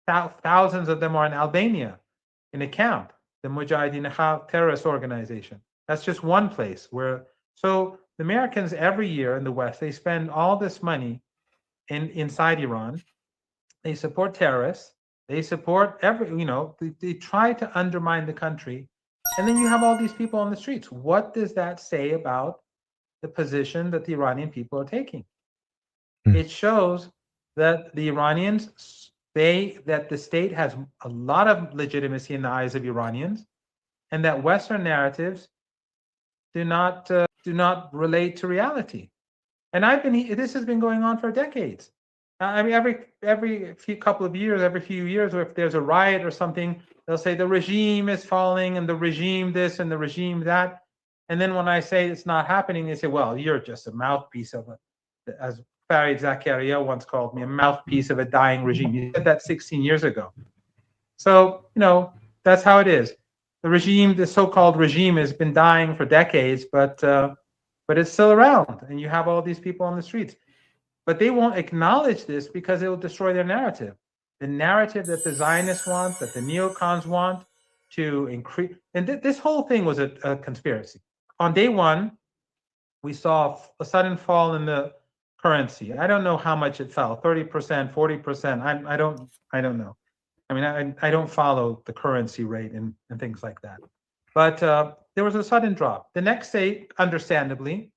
thousands of them are in Albania, in a camp, the Mujahideen terrorist organization. That's just one place where. So the Americans every year in the West, they spend all this money inside Iran. They support terrorists. They support they try to undermine the country. And then you have all these people on the streets. What does that say about the position that the Iranian people are taking? It shows that the Iranians, that the state has a lot of legitimacy in the eyes of Iranians, and that Western narratives do not relate to reality. And this has been going on for decades. I mean, every few years, or if there's a riot or something, they'll say the regime is falling and the regime this and the regime that. And then when I say it's not happening, they say, well, you're just a mouthpiece of it. As Farid Zakaria once called me, a mouthpiece of a dying regime. He said that 16 years ago. So, that's how it is. The so-called regime has been dying for decades, but it's still around, and you have all these people on the streets. But they won't acknowledge this because it will destroy their narrative. The narrative that the Zionists want, that the neocons want to increase. And this whole thing was a conspiracy. On day one, we saw a sudden fall in the currency. I don't know how much it fell, 30%, 40%. I don't know. I mean, I don't follow the currency rate and things like that. But there was a sudden drop. The next day, understandably,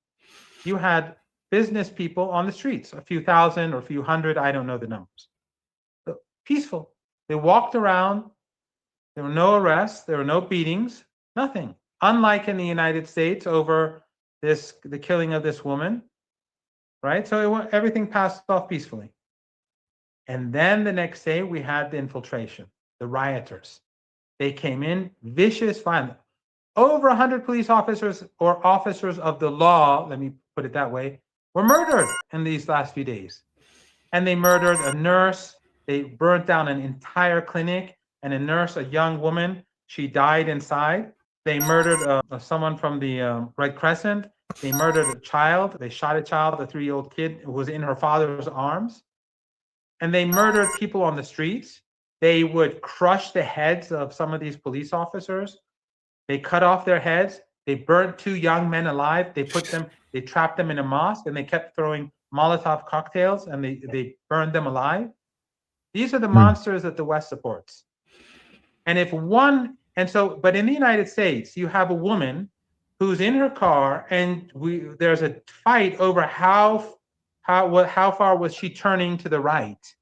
you had business people on the streets, a few thousand or a few hundred, I don't know the numbers. But peaceful. They walked around. There were no arrests. There were no beatings. Nothing. Unlike in the United States over the killing of this woman, right? So everything passed off peacefully. And then the next day, we had the infiltration, the rioters. They came in, vicious, violent. Over 100 police officers or officers of the law, let me put it that way, were murdered in these last few days. And they murdered a nurse. They burnt down an entire clinic, and a nurse, a young woman, she died inside. They murdered someone from the Red Crescent. They murdered a child. They shot a child, a 3-year-old kid who was in her father's arms. And they murdered people on the streets. They would crush the heads of some of these police officers. They cut off their heads. They burnt 2 young men alive. They trapped them in a mosque, and they kept throwing Molotov cocktails, and they burned them alive. These are the monsters that the West supports. And but in the United States, you have a woman who's in her car, and there's a fight over how far was she turning to the right.